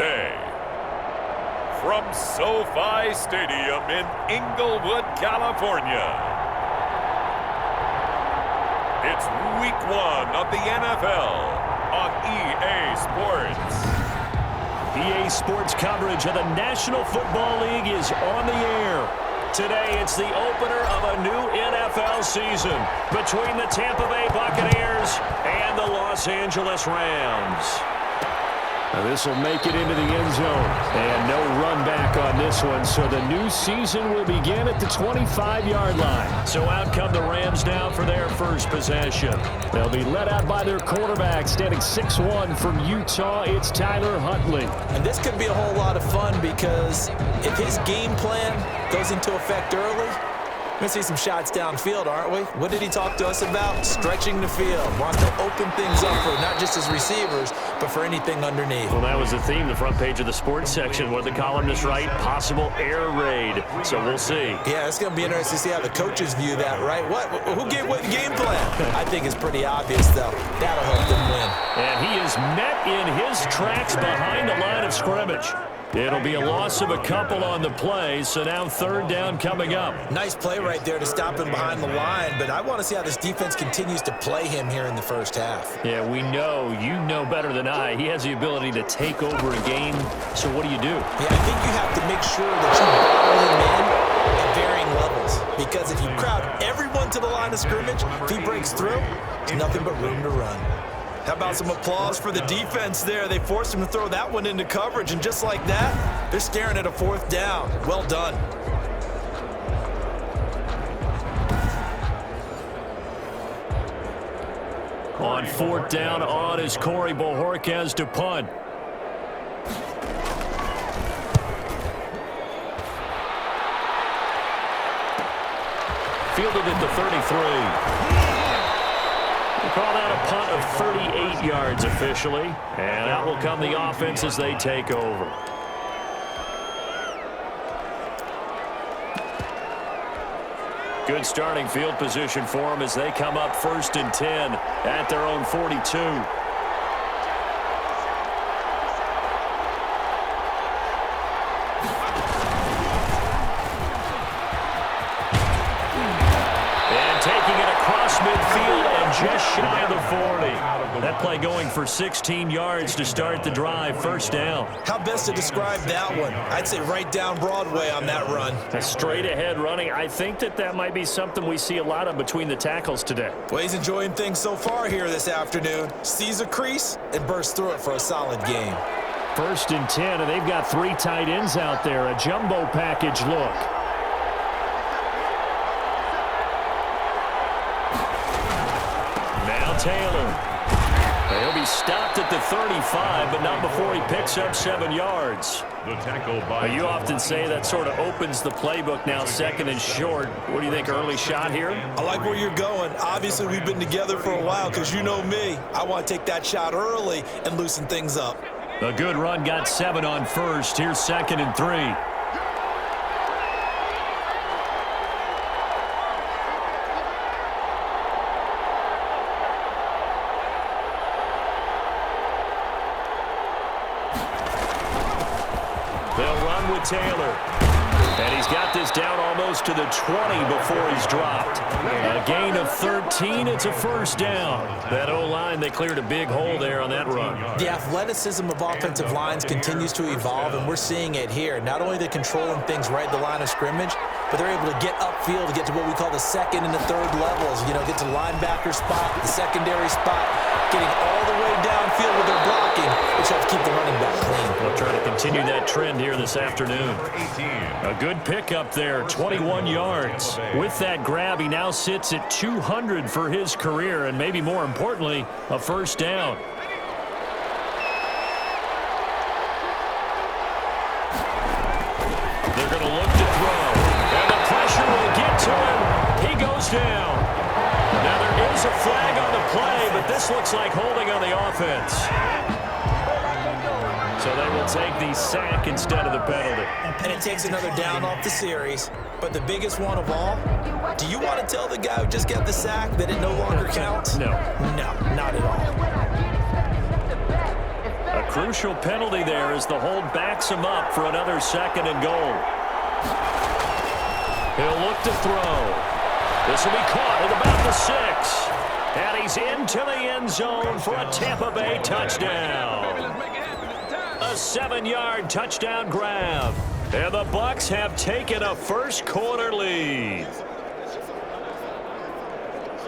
Day. From SoFi Stadium in Inglewood, California, it's Week 1 of the NFL on EA Sports. EA Sports coverage of the National Football League is on the air. Today, it's the opener of a new NFL season between the Tampa Bay Buccaneers and the Los Angeles Rams. Now this will make it into the end zone. And no run back on this one, so the new season will begin at the 25-yard line. So out come the Rams down for their first possession. They'll be led out by their quarterback, standing 6'1" from Utah. It's Tyler Huntley. And this could be a whole lot of fun because if his game plan goes into effect early, we're going to see some shots downfield, aren't we? What did he talk to us about? Stretching the field. Wants to open things up for not just his receivers, but for anything underneath. Well, that was the theme, the front page of the sports section. What did the columnist write? Possible air raid. So we'll see. Yeah, it's going to be interesting to see how the coaches view that, right? Who gave what game plan? I think it's pretty obvious, though. That'll help them win. And he is met in his tracks behind the line of scrimmage. It'll be a loss of a couple on the play, so now third down coming up. Nice play right there to stop him behind the line, but I want to see how this defense continues to play him here in the first half. Yeah, we know, you know better than I, he has the ability to take over a game, so what do you do? Yeah, I think you have to make sure that you bottle him in at varying levels, because if you crowd everyone to the line of scrimmage, if he breaks through, there's nothing but room to run. How about some applause for the defense there? They forced him to throw that one into coverage, and just like that, they're staring at a fourth down. Well done. On fourth down, on is Corey Bojorquez to punt. Fielded at the 33. We'll call that a punt of 38 yards officially. And out will come the offense as they take over. Good starting field position for them as they come up 1st and 10 at their own 42. Just shy of the 40. That play going for 16 yards to start the drive. First down. How best to describe that one? I'd say right down Broadway on that run. A straight ahead running. I think that might be something we see a lot of between the tackles today. Well, he's enjoying things so far here this afternoon. Sees a crease and bursts through it for a solid game. 1st and 10, and they've got 3 tight ends out there. A jumbo package look. Taylor. He'll be stopped at the 35, but not before he picks up 7 yards. The tackle by you often say that sort of opens the playbook now, 2nd and short. What do you think, early shot here? I like where you're going. Obviously, we've been together for a while because you know me. I want to take that shot early and loosen things up. A good run, got 7 on first. Here's 2nd and 3. Taylor. And he's got this down almost to the 20 before he's dropped. A gain of 13. It's a first down. That O-line, they cleared a big hole there on that run. The athleticism of offensive lines continues to evolve, and we're seeing it here. Not only are they controlling things right at the line of scrimmage, but they're able to get upfield to get to what we call the 2nd and the 3rd levels. You know, get to the linebacker spot, the secondary spot, getting all the way downfield with their blocking, which helps keep the running back clean. They'll try to continue that trend here this afternoon. A good pickup there, 21 yards. With that grab, he now sits at 200 for his career, and maybe more importantly, a first down. They're going to look to throw, and the pressure will get to him. He goes down. Now there is a flag on the play, but this looks like holding on the offense. So they will take the sack instead of the penalty. And it takes another down off the series. But the biggest one of all, do you want to tell the guy who just got the sack that it no longer counts? No. No, not at all. A Crucial penalty there as the hold backs him up for another 2nd and goal. He'll look to throw. This will be caught at about the 6. And he's into the end zone for a Tampa Bay touchdown. A 7-yard touchdown grab. And the Bucs have taken a first-quarter lead.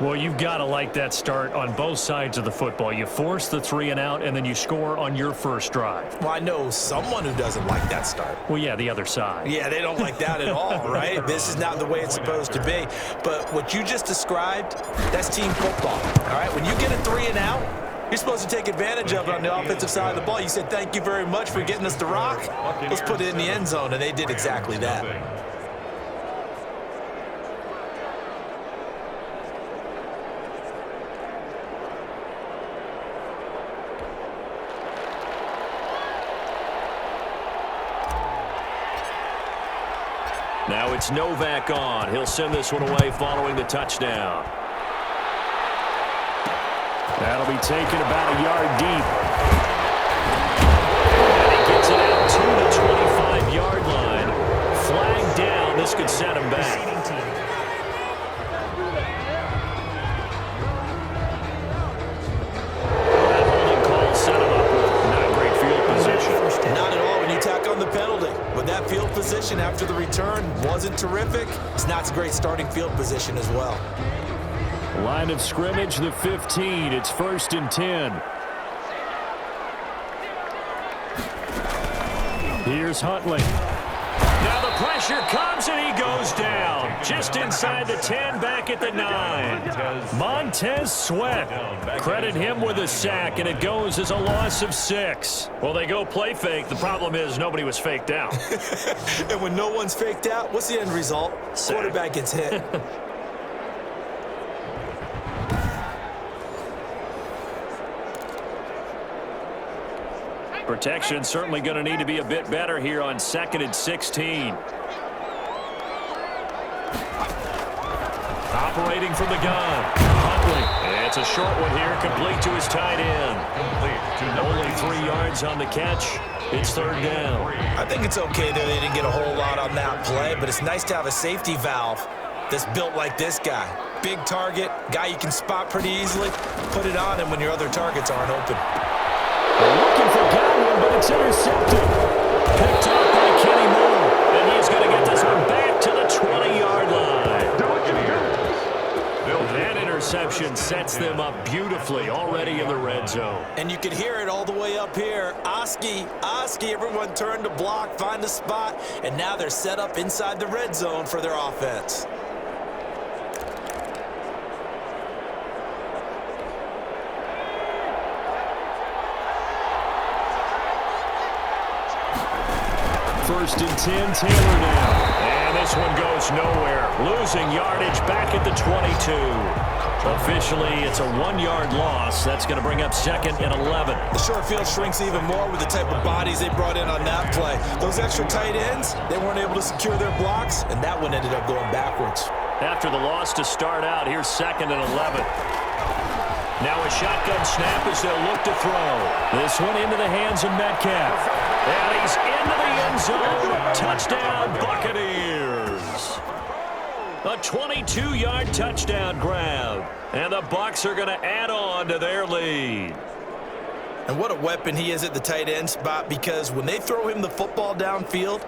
Well, you've got to like that start on both sides of the football. You force the 3-and-out, and then you score on your first drive. Well, I know someone who doesn't like that start. Well, yeah, the other side. Yeah, they don't like that at all, right? This is not the way it's supposed to be. But what you just described, that's team football, all right? When you get a 3-and-out, you're supposed to take advantage of it on the offensive side of the ball. You said, thank you very much for getting us the rock. Let's put it in the end zone, and they did exactly that. Now it's Novak on. He'll send this one away following the touchdown. That'll be taken about a yard deep. And he gets it out to the 25-yard line. Flag down. This could set him back. That holding call set him up with not great field position. Not at all when you tack on the penalty. But that field position after the return wasn't terrific. It's not a great starting field position as well. Line of scrimmage, the 15. It's 1st and 10. Here's Huntley. Now the pressure comes and he goes down. Just inside the 10, back at the 9. Montez Sweat. Credit him with a sack, and it goes as a loss of 6. Well, they go play fake. The problem is nobody was faked out. And when no one's faked out, what's the end result? Sack. Quarterback gets hit. Protection certainly going to need to be a bit better here on 2nd and 16. Operating from the gun. Huntley. It's a short one here, complete to his tight end. Only 3 yards on the catch. It's 3rd down. I think it's okay that they didn't get a whole lot on that play, but it's nice to have a safety valve that's built like this guy. Big target, guy you can spot pretty easily. Put it on him when your other targets aren't open. They're looking for Godwin, but it's intercepted. Picked up by Kenny Moore. And he's going to get this one back to the 20-yard line. That interception sets them up beautifully already in the red zone. And you can hear it all the way up here. Oski, everyone turned to block, find a spot, and now they're set up inside the red zone for their offense. First and 10, Taylor down. And this one goes nowhere. Losing yardage back at the 22. Officially, it's a 1-yard loss. That's going to bring up 2nd and 11. The short field shrinks even more with the type of bodies they brought in on that play. Those extra tight ends, they weren't able to secure their blocks, and that one ended up going backwards. After the loss to start out, here's 2nd and 11. Now a shotgun snap as they'll look to throw. This one into the hands of Metcalf. And he's into the end zone. Touchdown, Buccaneers. A 22-yard touchdown grab. And the Bucs are going to add on to their lead. And what a weapon he is at the tight end spot, because when they throw him the football downfield,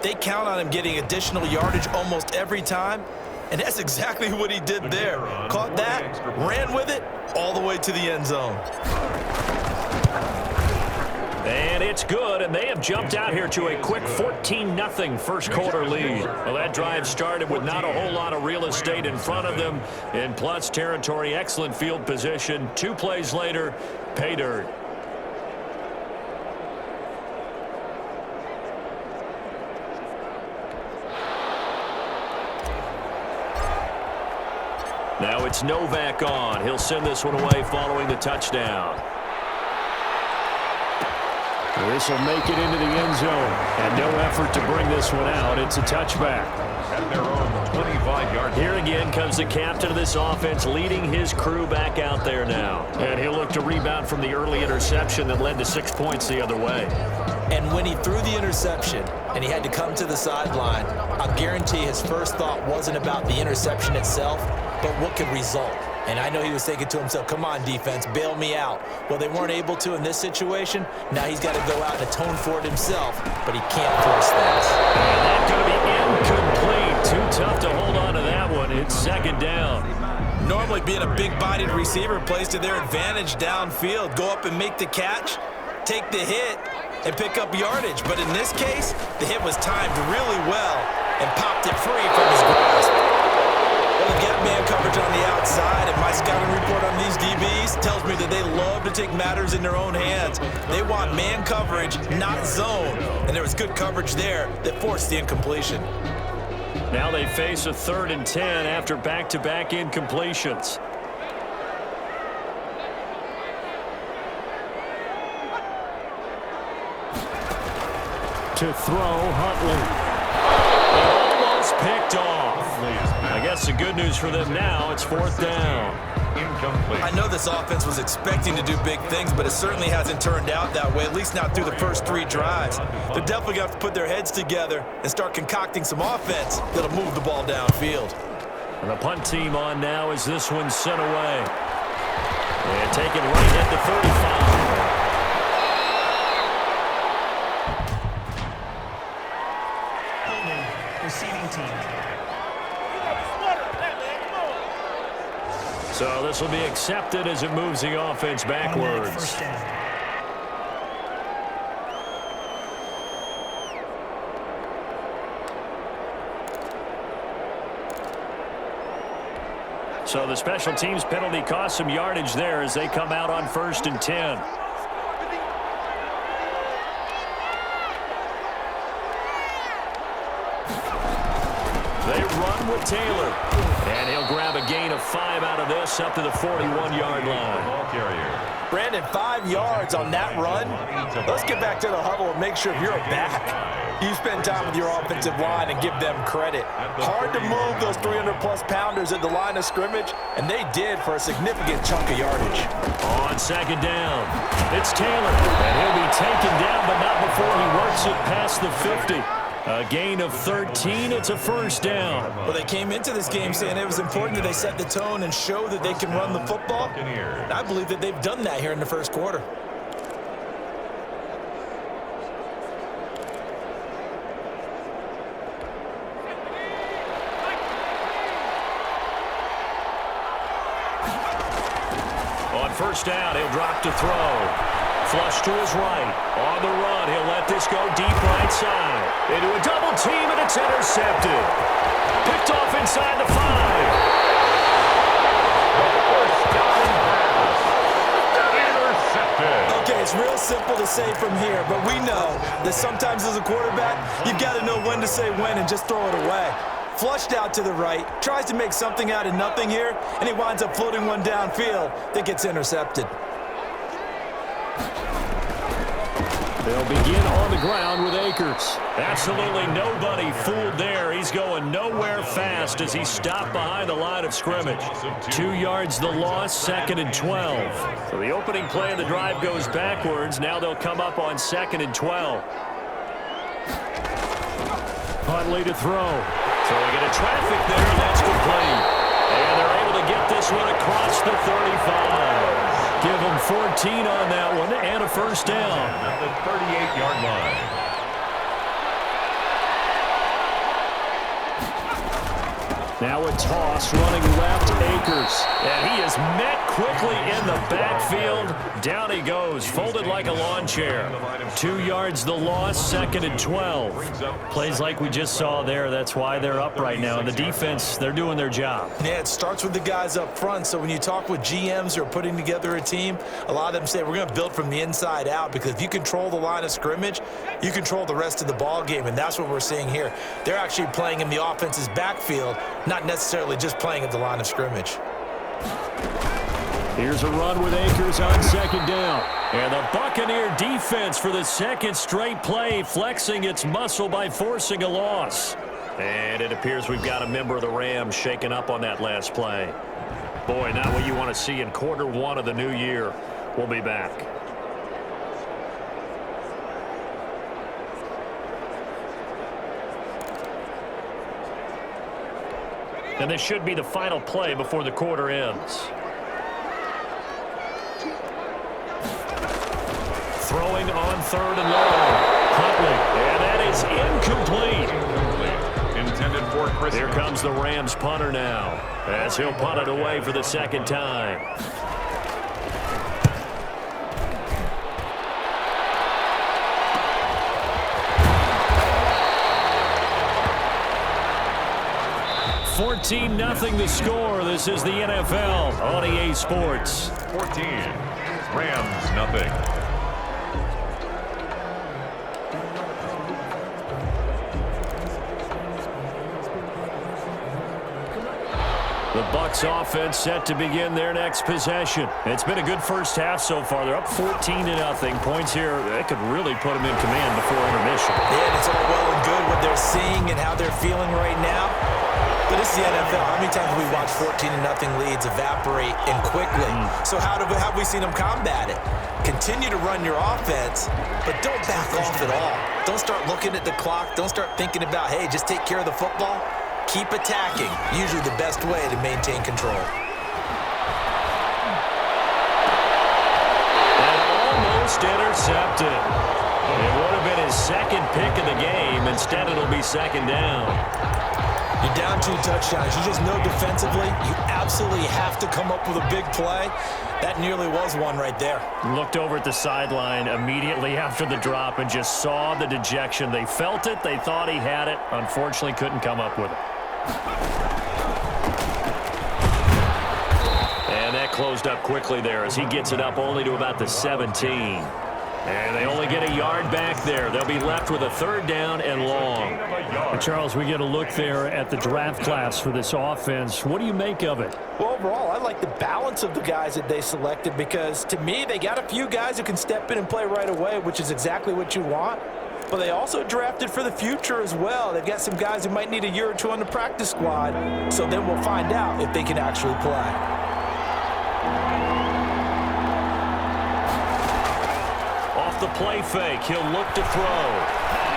they count on him getting additional yardage almost every time. And that's exactly what he did there. Caught that, ran with it, all the way to the end zone. And it's good, and they have jumped out here to a quick 14-0 first-quarter lead. Well, that drive started with not a whole lot of real estate in front of them. In plus territory, excellent field position. 2 plays later, pay dirt. Now it's Novak on. He'll send this one away following the touchdown. This will make it into the end zone. And no effort to bring this one out. It's a touchback. at their own 25-yard line. Here again comes the captain of this offense, leading his crew back out there now. And he'll look to rebound from the early interception that led to 6 points the other way. And when he threw the interception and he had to come to the sideline, I guarantee his first thought wasn't about the interception itself, but what could result. And I know he was thinking to himself, come on, defense, bail me out. Well, they weren't able to in this situation. Now he's got to go out and atone for it himself, but he can't force that. And that's going to be incomplete. Too tough to hold on to that one. It's second down. Normally being a big-bodied receiver plays to their advantage downfield. Go up and make the catch, take the hit, and pick up yardage. But in this case, the hit was timed really well and popped it free from his grasp. Well, they've got man coverage on the outside, and my scouting report on these DBs tells me that they love to take matters in their own hands. They want man coverage, not zone. And there was good coverage there that forced the incompletion. Now they face a 3rd and 10 after back-to-back incompletions. To throw, Huntley. Almost picked off. I guess the good news for them now, it's 4th down. Incomplete. I know this offense was expecting to do big things, but it certainly hasn't turned out that way, at least not through the first 3 drives. They're definitely going to have to put their heads together and start concocting some offense that'll move the ball downfield. And the punt team on now as this one's sent away. And taken right at the 35. Receiving team. So this will be accepted as it moves the offense backwards. First down. So the special teams penalty cost some yardage there as they come out on 1st and 10. They run with Taylor. And he'll grab a gain of 5 out of this up to the 41-yard line. Ball carrier. Brandon, 5 yards on that run. Let's get back to the huddle and make sure if you're a back, you spend time with your offensive line and give them credit. Hard to move those 300-plus pounders at the line of scrimmage, and they did for a significant chunk of yardage. On 2nd down, it's Taylor. And he'll be taken down, but not before he works it past the 50. A gain of 13. It's a 1st down. Well, they came into this game saying it was important that they set the tone and show that they can run the football. And I believe that they've done that here in the first quarter. On 1st down, he'll drop to throw. Flush to his right. On the run, he'll let this go deep right side. Into a double team, and it's intercepted. Picked off inside the 5. Intercepted. Okay, it's real simple to say from here, but we know that sometimes as a quarterback, you've got to know when to say when and just throw it away. Flushed out to the right, tries to make something out of nothing here, and he winds up floating one downfield that gets intercepted. They'll begin on the ground with Akers. Absolutely nobody fooled there. He's going nowhere fast as he stopped behind the line of scrimmage. 2 yards the loss, 2nd and 12. So the opening play of the drive goes backwards. Now they'll come up on 2nd and 12. Huntley to throw. Throwing into traffic there, and that's complete. And they're able to get this one across the 35. Give them 14 on that one and a 1st down. At the 38-yard line. Now a toss running left, Akers. And he is met quickly in the backfield. Down he goes, folded like a lawn chair. 2 yards the loss, 2nd and 12. Plays like we just saw there. That's why they're up right now. And the defense, they're doing their job. Yeah, it starts with the guys up front. So when you talk with GMs who are putting together a team, a lot of them say we're going to build from the inside out, because if you control the line of scrimmage, you control the rest of the ball game, and that's what we're seeing here. They're actually playing in the offense's backfield, not necessarily just playing at the line of scrimmage. Here's a run with Akers on 2nd down. And the Buccaneer defense for the 2nd straight play, flexing its muscle by forcing a loss. And it appears we've got a member of the Rams shaken up on that last play. Boy, not what you want to see in quarter one of the new year. We'll be back. And this should be the final play before the quarter ends. Throwing on third and long. Huntley, and that is incomplete. Intended for Chris. Here comes the Rams punter now, as he'll punt it away for the second time. $14-0 the score. This is the NFL on EA Sports. 14. Rams, nothing. The Bucs offense set to begin their next possession. It's been a good first half so far. They're up 14-0. Points here, that could really put them in command before intermission. Yeah, and it's all well and good what they're seeing and how they're feeling right now. But it's the NFL. How many times have we watched 14-0 leads evaporate and quickly? So how have we seen them combat it? Continue to run your offense, but don't back off at all. Don't start looking at the clock. Don't start thinking about, hey, just take care of the football. Keep attacking. Usually the best way to maintain control. And almost intercepted. It would have been his second pick of the game. Instead, it'll be second down. You're down 2 touchdowns. You just know defensively you absolutely have to come up with a big play. That nearly was one right there. Looked over at the sideline immediately after the drop and just saw the dejection. They felt it. They thought he had it. Unfortunately, couldn't come up with it. And that closed up quickly there as he gets it up only to about the 17. And they only get a yard back there. They'll be left with a third down and long. And Charles, we get a look there at the draft class for this offense. What do you make of it? Well, overall, I like the balance of the guys that they selected because, to me, they got a few guys who can step in and play right away, which is exactly what you want. But they also drafted for the future as well. They've got some guys who might need a year or two on the practice squad, so then we'll find out if they can actually play. Off the play fake, he'll look to throw.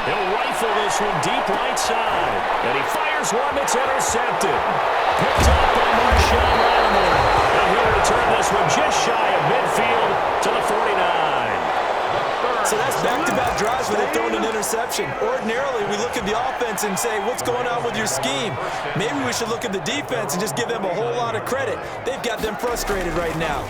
He'll rifle this one deep right side. And he fires one that's intercepted. Picked up by Marshawn Lattimore. And he'll return this one just shy of midfield to the 49. So that's back-to-back drives where they've thrown an interception. Ordinarily, we look at the offense and say, what's going on with your scheme? Maybe we should look at the defense and just give them a whole lot of credit. They've got them frustrated right now.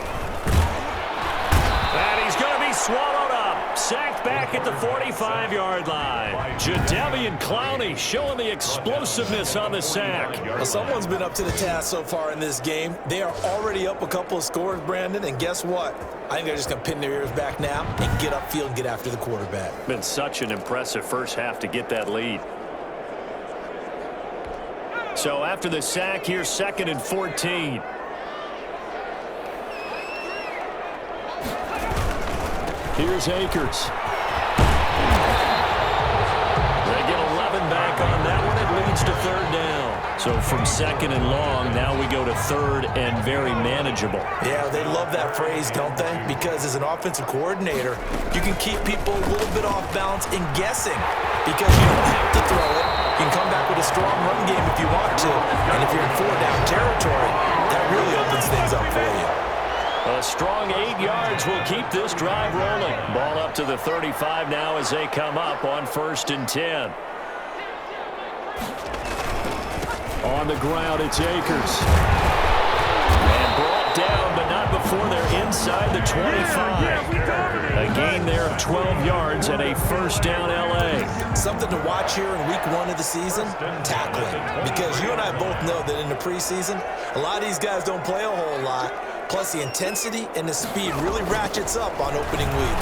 And he's going to be swallowed up. Sacked back at the 45-yard line. Jadeveon Clowney showing the explosiveness on the sack. Well, someone's been up to the task so far in this game. They are already up a couple of scores, Brandon, and guess what? I think they're just going to pin their ears back now and get upfield and get after the quarterback. Been such an impressive first half to get that lead. So after the sack, here's 2nd and 14. Here's Akers. They get 11 back on that one. It leads to third down. So from 2nd and long, now we go to 3rd and very manageable. Yeah, they love that phrase, don't they? Because as an offensive coordinator, you can keep people a little bit off balance and guessing because you don't have to throw it. You can come back with a strong run game if you want to. And if you're in 4-down territory, that really opens things up for you. A strong 8 yards will keep this drive rolling. Ball up to the 35 now as they come up on 1st and 10. On the ground, it's Akers. And brought down, but not before they're inside the 25. A gain there of 12 yards and a first down LA. Something to watch here in week 1 of the season, tackling. Because you and I both know that in the preseason, a lot of these guys don't play a whole lot. Plus, the intensity and the speed really ratchets up on opening week.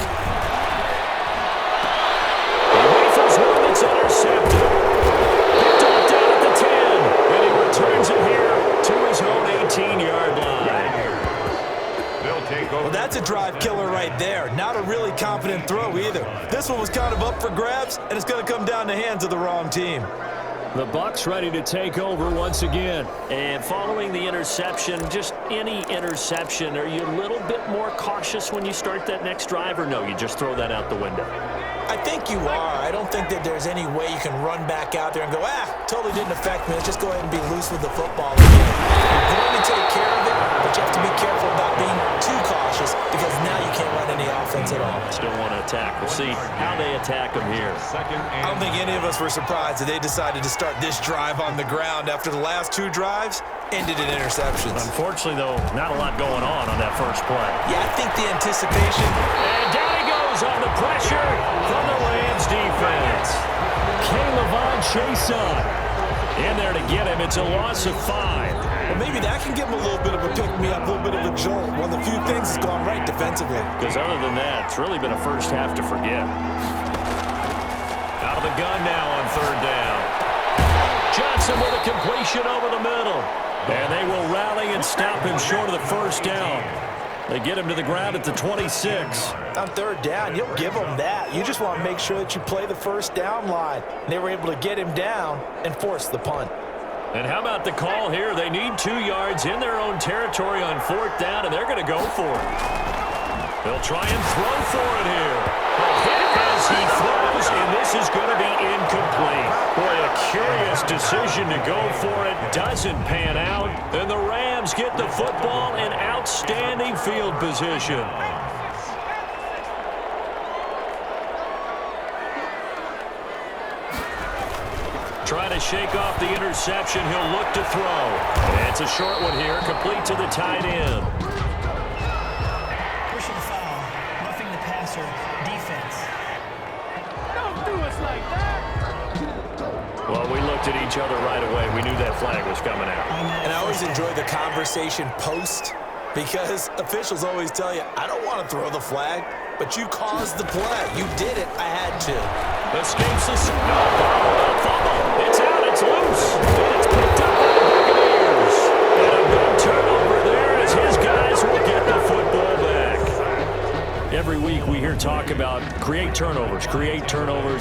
He rifles one that's intercepted. Picked up down at the 10. And he returns it here to his own 18-yard line. They'll take over. Well, that's a drive killer right there. Not a really confident throw either. This one was kind of up for grabs, and it's going to come down the hands of the wrong team. The Bucs ready to take over once again. And following the interception, just any interception, are you a little bit more cautious when you start that next drive, or no, you just throw that out the window? I think you are. I don't think that there's any way you can run back out there and go, totally didn't affect me. Let's just go ahead and be loose with the football again. You're going to take care of it, but you have to be careful about being too cautious because now you can't run any offense at all. Still want to attack. We'll see how they attack them here. I don't think any of us were surprised that they decided to start this drive on the ground after the last 2 drives ended in interceptions. Unfortunately, though, not a lot going on that first play. Yeah, I think the anticipation. And down he goes on the pressure from the Rams defense. K'Lavon Chaisson in there to get him. It's a loss of 5. Well, maybe that can give him a little bit of a pick-me-up, a little bit of a jolt. One of the few things that's gone right defensively. Because other than that, it's really been a first half to forget. Out of the gun now on 3rd down. Johnson with a completion over the middle. And they will rally and stop him short of the first down. They get him to the ground at the 26. On 3rd down, you'll give them that. You just want to make sure that you play the first down line. They were able to get him down and force the punt. And how about the call here? They need 2 yards in their own territory on 4th down, and they're going to go for it. They'll try and throw for it here. A hit as he throws, and this is going to be incomplete. Boy, a curious decision to go for it. Doesn't pan out, and the Rams get the football in outstanding field position. Trying to shake off the interception. He'll look to throw. It's a short one here, complete to the tight end. Pushing foul, roughing the passer, defense. Don't do us like that. Well, we looked at each other right away. We knew that flag was coming out. And I always enjoy the conversation post because officials always tell you, I don't want to throw the flag, but you caused the play. You did it. I had to. Escapes the fumble. It's out. It's loose. And it's picked up by the Buccaneers. And a big turnover there as his guys will get the football back. Every week we hear talk about create turnovers.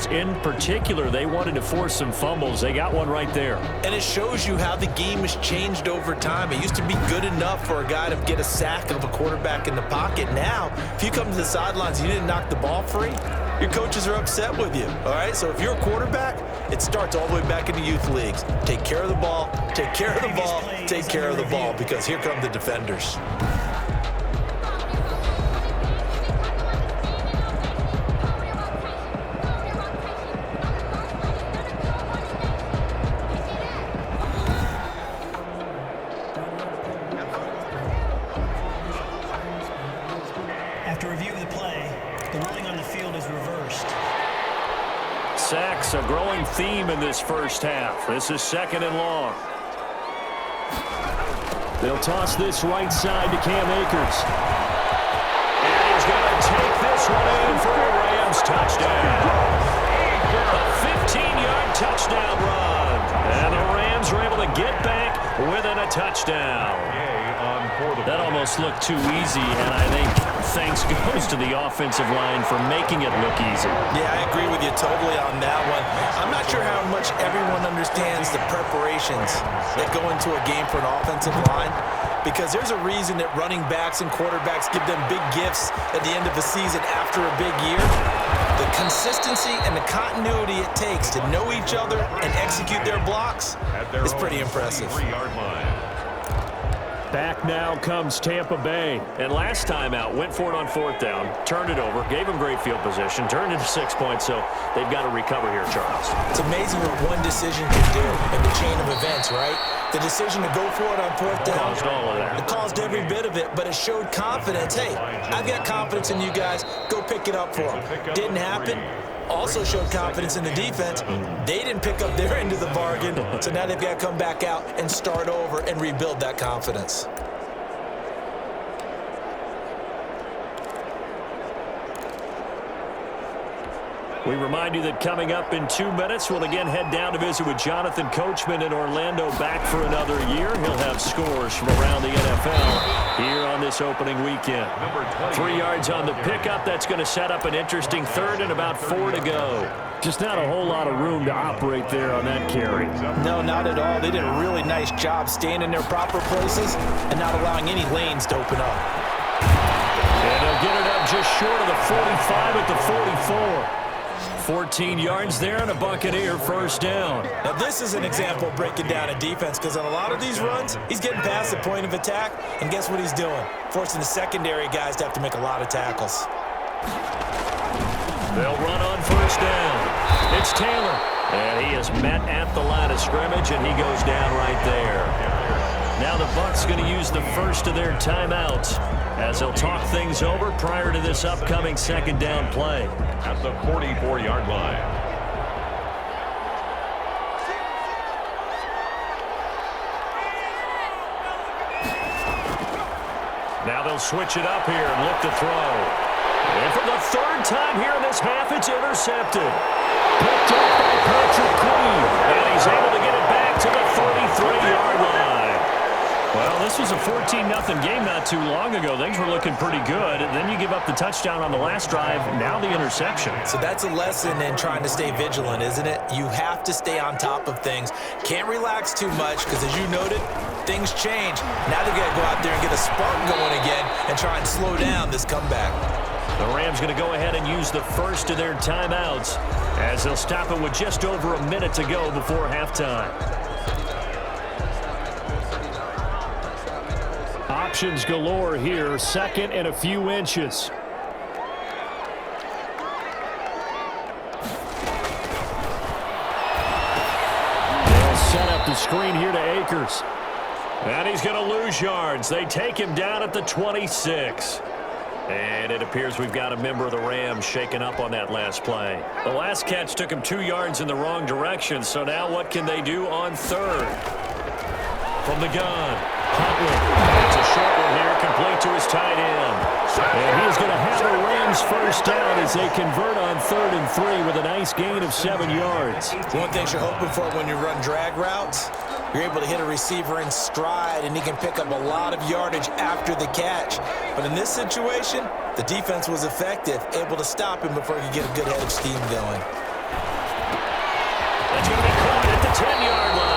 In particular, they wanted to force some fumbles. They got one right there. And it shows you how the game has changed over time. It used to be good enough for a guy to get a sack of a quarterback in the pocket. Now, if you come to the sidelines and you didn't knock the ball free, your coaches are upset with you, all right? So if you're a quarterback, it starts all the way back in the youth leagues. Take care of the ball, take care of the ball, take care of the ball, because here come the defenders. After review of the play, the ruling on the field is reversed. Sacks, a growing theme in this first half. This is 2nd and long. They'll toss this right side to Cam Akers. And he's going to take this one in for a Rams touchdown. A 15-yard touchdown run. And the Rams are able to get back within a touchdown. That almost looked too easy, and I think thanks goes to the offensive line for making it look easy. Yeah, I agree with you totally on that one. I'm not sure how much everyone understands the preparations that go into a game for an offensive line, because there's a reason that running backs and quarterbacks give them big gifts at the end of the season after a big year. The consistency and the continuity it takes to know each other and execute their blocks is pretty impressive. Back now comes Tampa Bay. And last time out, went for it on 4th down, turned it over, gave them great field position, turned it to 6 points, so they've got to recover here, Charles. It's amazing what one decision can do in the chain of events, right? The decision to go for it on 4th down. Caused all of that. It caused every bit of it, but it showed confidence. Hey, I've got confidence in you guys. Go pick it up for them. Didn't happen. Also showed confidence in the defense. They didn't pick up their end of the bargain, so now they've got to come back out and start over and rebuild that confidence. We remind you that coming up in 2 minutes, we'll again head down to visit with Jonathan Coachman in Orlando, back for another year. He'll have scores from around the NFL here on this opening weekend. 3 yards on the pickup. That's going to set up an interesting third and about 4 to go. Just not a whole lot of room to operate there on that carry. No, not at all. They did a really nice job staying in their proper places and not allowing any lanes to open up. And they'll get it up just short of the 45 at the 44. 14 yards there and a Buccaneer first down. Now this is an example of breaking down a defense, because on a lot of these runs, he's getting past the point of attack, and guess what he's doing? Forcing the secondary guys to have to make a lot of tackles. They'll run on first down. It's Taylor. And he is met at the line of scrimmage, and he goes down right there. Now the Bucs going to use the first of their timeouts as they'll talk things over prior to this upcoming second down play. At the 44-yard line. Now they'll switch it up here and look to throw. And for the third time here in this half, it's intercepted. Picked up by Patrick Queen. And he's able to get it back to the 33-yard line. Well, this was a 14-0 game not too long ago. Things were looking pretty good. And then you give up the touchdown on the last drive. Now the interception. So that's a lesson in trying to stay vigilant, isn't it? You have to stay on top of things. Can't relax too much, because as you noted, things change. Now they've got to go out there and get a spark going again and try and slow down this comeback. The Rams going to go ahead and use the first of their timeouts as they'll stop it with just over a minute to go before halftime. Options galore here. Second and a few inches. They'll set up the screen here to Akers. And he's going to lose yards. They take him down at the 26. And it appears we've got a member of the Rams shaken up on that last play. The last catch took him 2 yards in the wrong direction, so now what can they do on third? From the gun, Huntley. It's a short one here, complete to his tight end. And he's going to have a Rams first down as they convert on 3rd and 3 with a nice gain of 7 yards. One thing you're hoping for when you run drag routes, you're able to hit a receiver in stride, and he can pick up a lot of yardage after the catch. But in this situation, the defense was effective, able to stop him before he could get a good head of steam going. That's going to be caught at the 10-yard line.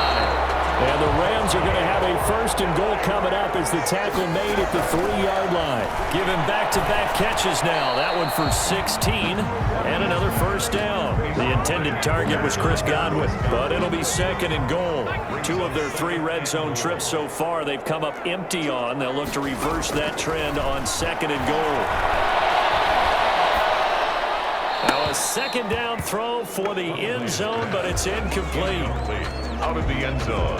And the Rams are going to have a 1st and goal coming up as the tackle made at the 3-yard line. Give him back-to-back catches now. That one for 16 and another first down. The intended target was Chris Godwin, but it'll be 2nd and goal. 2 of their 3 red zone trips so far they've come up empty on. They'll look to reverse that trend on 2nd and goal. Now a 2nd down throw for the end zone, but it's incomplete. Out of the end zone.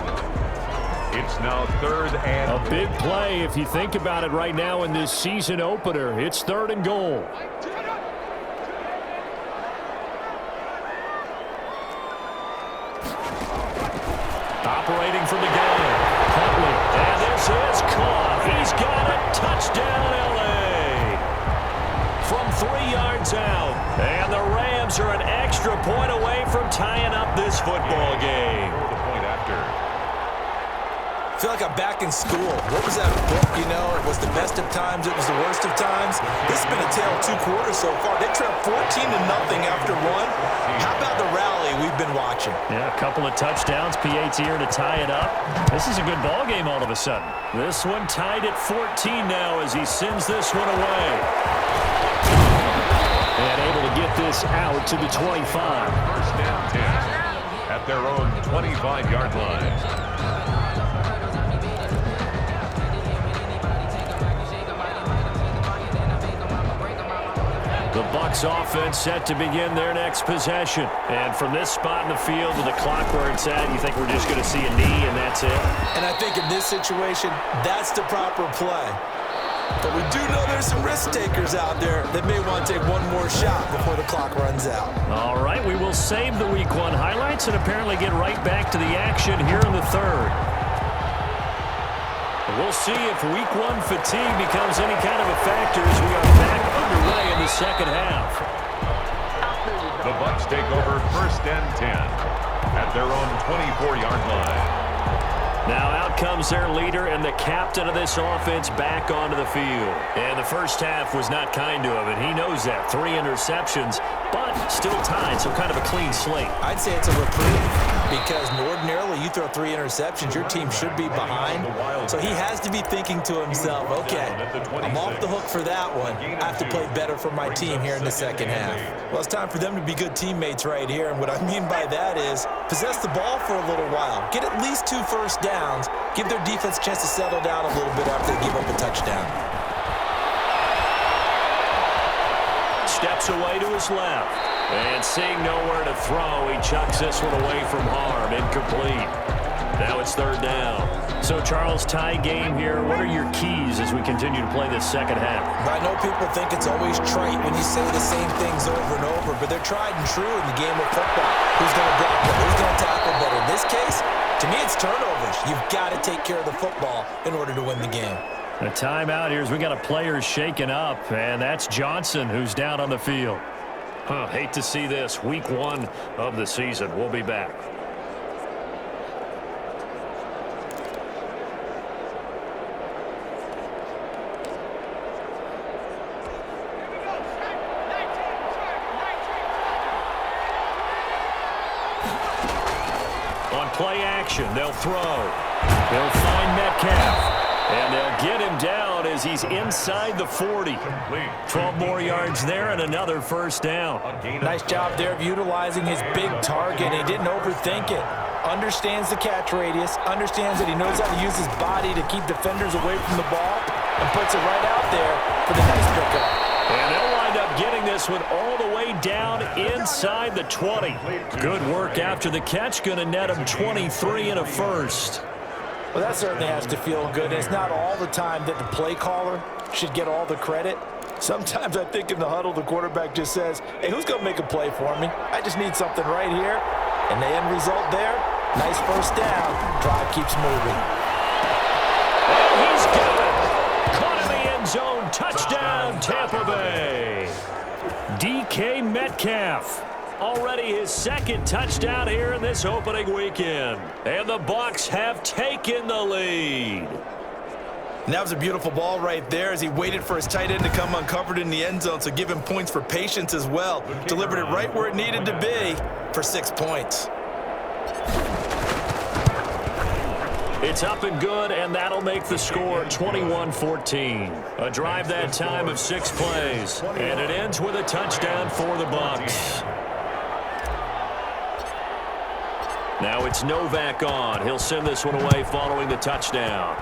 It's now 3rd and... A big play if you think about it right now in this season opener. It's 3rd and goal. Operating from the gun. Huntley. And this is caught. He's got it. Touchdown, L.A. From 3 yards out. And the Rams are an extra point away from tying up this football game. I feel like I'm back in school. What was that book, you know? It was the best of times, it was the worst of times. This has been a tale of 2 quarters so far. They trailed 14-0 after 1. How about the rally we've been watching? Yeah, a couple of touchdowns. PAT here to tie it up. This is a good ball game all of a sudden. This one tied at 14 now as he sends this one away. And able to get this out to the 25. 1st and 10 at their own 25-yard line. The Bucs offense set to begin their next possession. And from this spot in the field to the clock where it's at, you think we're just going to see a knee and that's it? And I think in this situation, that's the proper play. But we do know there's some risk takers out there that may want to take one more shot before the clock runs out. All right, we will save the Week 1 highlights and apparently get right back to the action here in the 3rd. We'll see if Week 1 fatigue becomes any kind of a factor as we are back underway in the 2nd half. The Bucks take over 1st and 10 at their own 24-yard line. Now out comes their leader and the captain of this offense back onto the field. And the first half was not kind to him, and he knows that. 3 interceptions, but still tied, so kind of a clean slate. I'd say it's a reprieve because ordinarily you throw 3 interceptions, your team should be behind. So he has to be thinking to himself, okay, I'm off the hook for that one. I have to play better for my team here in the second half. Well, it's time for them to be good teammates right here, and what I mean by that is possess the ball for a little while. Get at least 2 first downs. Give their defense a chance to settle down a little bit after they give up a touchdown. Steps away to his left. And seeing nowhere to throw, he chucks this one away from harm. Incomplete. Now it's 3rd down. So, Charles, tie game here. What are your keys as we continue to play this second half? I know people think it's always trite when you say the same things over and over, but they're tried and true in the game of football. Who's going to block better? Who's going to tackle better? In this case, to me, it's turnovers. You've got to take care of the football in order to win the game. A timeout here as we got a player shaken up, and that's Johnson who's down on the field. Hate to see this. Week 1 of the season. We'll be back. On play action, they'll throw. They'll find Metcalf. And they'll get him down as he's inside the 40. 12 more yards there and another first down. Nice job there of utilizing his big target. He didn't overthink it. Understands the catch radius. Understands that he knows how to use his body to keep defenders away from the ball. And puts it right out there for the nice pickup. And they'll wind up getting this one all the way down inside the 20. Good work after the catch. Going to net him 23 and a first. Well, that certainly has to feel good. It's not all the time that the play caller should get all the credit. Sometimes I think in the huddle, the quarterback just says, hey, who's going to make a play for me? I just need something right here. And the end result there, nice first down. Drive keeps moving. And he's got it. Caught in the end zone. Touchdown, Tampa Bay. DK Metcalf. Already his 2nd touchdown here in this opening weekend. And the Bucs have taken the lead. And that was a beautiful ball right there as he waited for his tight end to come uncovered in the end zone, so give him points for patience as well. Delivered it right where it needed to be for 6 points. It's up and good, and that'll make the score 21-14. A drive that time of 6 plays, and it ends with a touchdown for the Bucs. Now it's Novak on. He'll send this one away following the touchdown.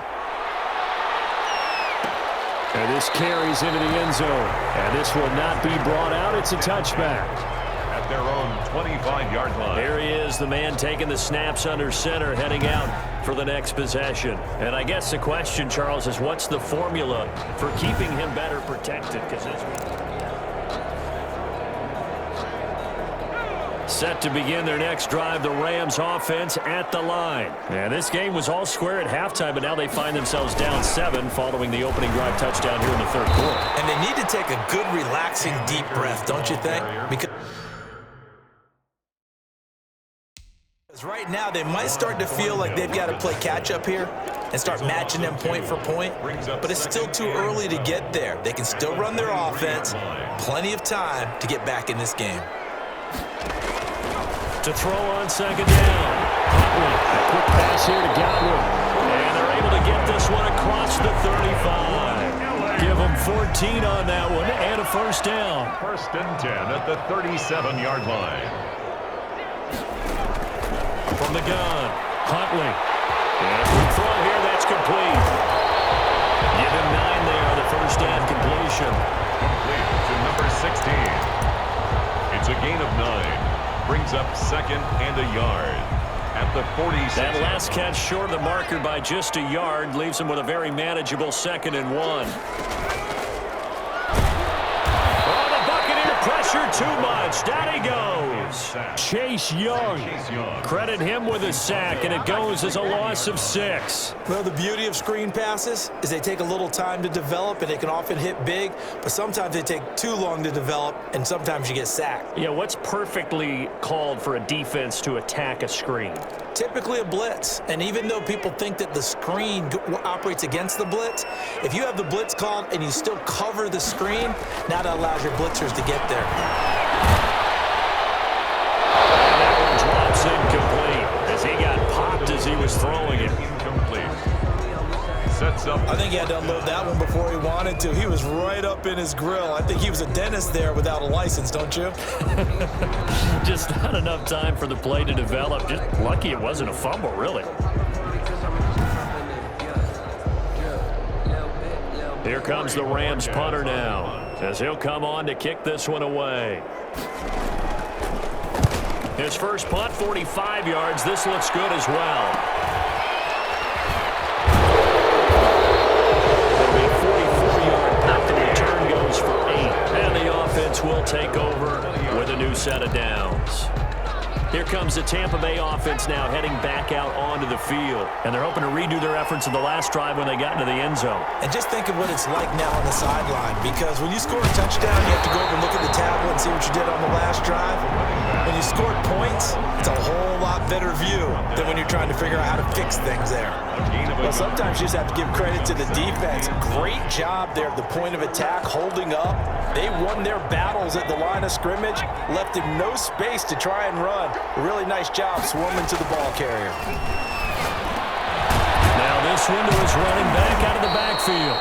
And this carries into the end zone. And this will not be brought out. It's a touchback. At their own 25-yard line. Here he is, the man taking the snaps under center, heading out for the next possession. And I guess the question, Charles, is what's the formula for keeping him better protected? Because set to begin their next drive, the Rams offense at the line. And this game was all square at halftime, but now they find themselves down 7 following the opening drive touchdown here in the 3rd quarter. And they need to take a good, relaxing, deep breath, don't you think? Because right now they might start to feel like they've got to play catch-up here and start matching them point for point, but it's still too early to get there. They can still run their offense. Plenty of time to get back in this game. To throw on 2nd down. Huntley, a quick pass here to Godwin. And they're able to get this one across the 35. Give them 14 on that one and a first down. 1st and 10 at the 37-yard line. From the gun, Huntley. And a quick throw here, that's complete. Give him 9 there on the first down completion. Complete to number 16. It's a gain of 9. Brings up 2nd and a yard at the 46. That last catch short of the marker by just a yard leaves him with a very manageable 2nd and 1. Oh, the Buccaneer pressure pressure too much. Down he goes. Chase Young. Credit him with a sack, and it goes as a loss of 6. Well, the beauty of screen passes is they take a little time to develop, and they can often hit big, but sometimes they take too long to develop, and sometimes you get sacked. Yeah, what's perfectly called for a defense to attack a screen? Typically a blitz, and even though people think that the screen operates against the blitz, if you have the blitz called and you still cover the screen, now that allows your blitzers to get there. And that one drops incomplete as he got popped as he was throwing it. Incomplete. Sets up. I think he had to unload that one before he wanted to. He was right up in his grill. I think he was a dentist there without a license, don't you? Just not enough time for the play to develop. Just lucky it wasn't a fumble, really. Here comes the Rams punter now, as he'll come on to kick this one away. His first punt, 45 yards. This looks good as well. It'll be 44-yard punt. The return goes for 8. And the offense will take over with a new set of downs. Here comes the Tampa Bay offense now heading back out onto the field. And they're hoping to redo their efforts in the last drive when they got into the end zone. And just think of what it's like now on the sideline, because when you score a touchdown, you have to go over and look at the tablet and see what you did on the last drive. When you scored points, it's a whole lot better view than when you're trying to figure out how to fix things there. Well, sometimes you just have to give credit to the defense. Great job there at the point of attack, holding up. They won their battles at the line of scrimmage, left him no space to try and run. A really nice job swarming to the ball carrier. Now this one to his running back out of the backfield.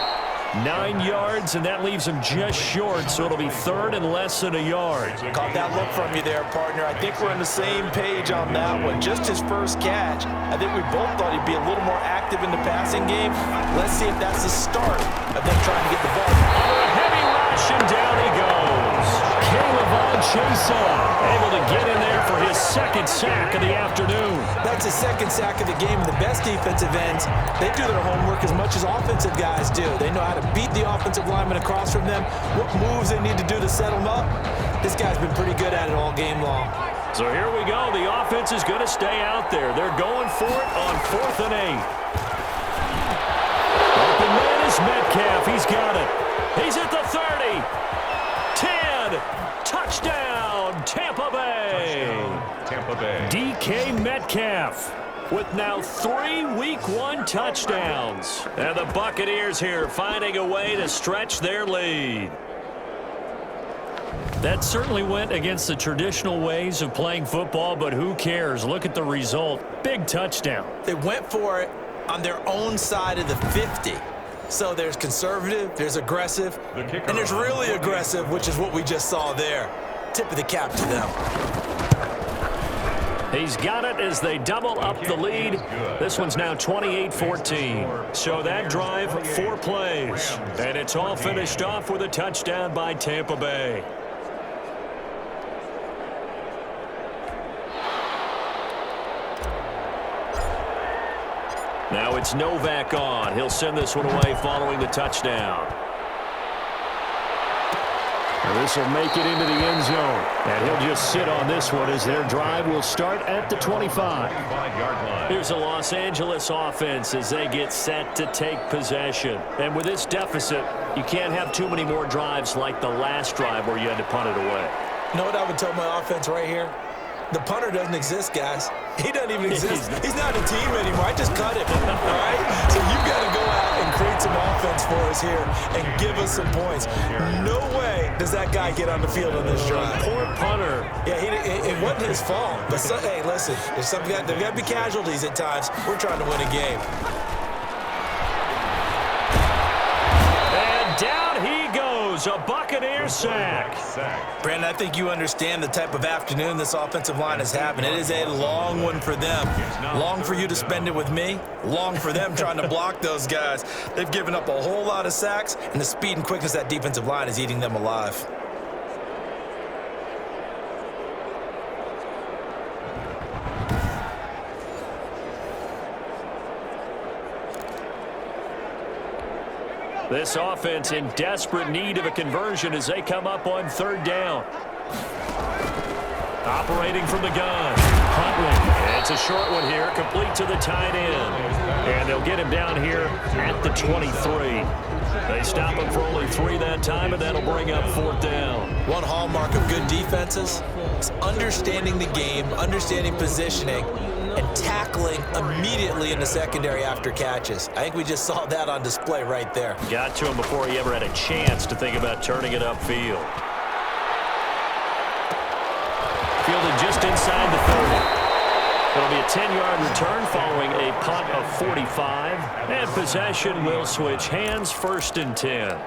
9 yards, and that leaves him just short, so it'll be third and less than a yard. Caught that look from you there, partner. I think we're on the same page on that one. Just his first catch. I think we both thought he'd be a little more active in the passing game. Let's see if that's the start of them trying to get the ball. Under a heavy rush, and down he goes. K'Lavon Chaisson able to get in there for his second sack of the afternoon. That's his second sack of the game. The best defensive ends, they do their homework as much as offensive guys do. They know how to beat the offensive lineman across from them, what moves they need to do to set them up. This guy's been pretty good at it all game long. So here we go. The offense is going to stay out there. They're going for it on 4th and 8. Open man is Metcalf. He's got it. He's at the 30. 10. Touchdown, Tampa Bay. Tampa Bay. DK Metcalf with now 3 Week 1 touchdowns. And the Buccaneers here finding a way to stretch their lead. That certainly went against the traditional ways of playing football, but who cares? Look at the result. Big touchdown. They went for it on their own side of the 50. So there's conservative, there's aggressive, and there's really aggressive, which is what we just saw there. Tip of the cap to them. He's got it as they double up the lead. This one's now 28-14. So that drive, 4 plays. And it's all finished off with a touchdown by Tampa Bay. Now it's Novak on. He'll send this one away following the touchdown. This will make it into the end zone. And he'll just sit on this one as their drive will start at the 25. Here's a Los Angeles offense as they get set to take possession. And with this deficit, you can't have too many more drives like the last drive where you had to punt it away. You know what I would tell my offense right here? The punter doesn't exist, guys. He doesn't even exist. He's not a team anymore. I just cut him, all right? So you've got to go out and create some offense for us here and give us some points. No way does that guy get on the field on this drive. Poor punter. Yeah, it wasn't his fault. But, hey, listen, there's got to be casualties at times. We're trying to win a game. And down he goes, a Buccaneer sack. Brandon, I think you understand the type of afternoon this offensive line is having. It is a long one for them. Long for you to spend it with me. Long for them trying to block those guys. They've given up a whole lot of sacks, and the speed and quickness of that defensive line is eating them alive. This offense in desperate need of a conversion as they come up on 3rd down. Operating from the gun, Huntley. It's a short one here, complete to the tight end. And they'll get him down here at the 23. They stop him for only 3 that time, and that'll bring up 4th down. One hallmark of good defenses is understanding the game, understanding positioning, and tackling immediately in the secondary after catches. I think we just saw that on display right there. Got to him before he ever had a chance to think about turning it upfield. Fielded just inside the 30. It'll be a 10-yard return following a punt of 45. And possession will switch hands, 1st and 10.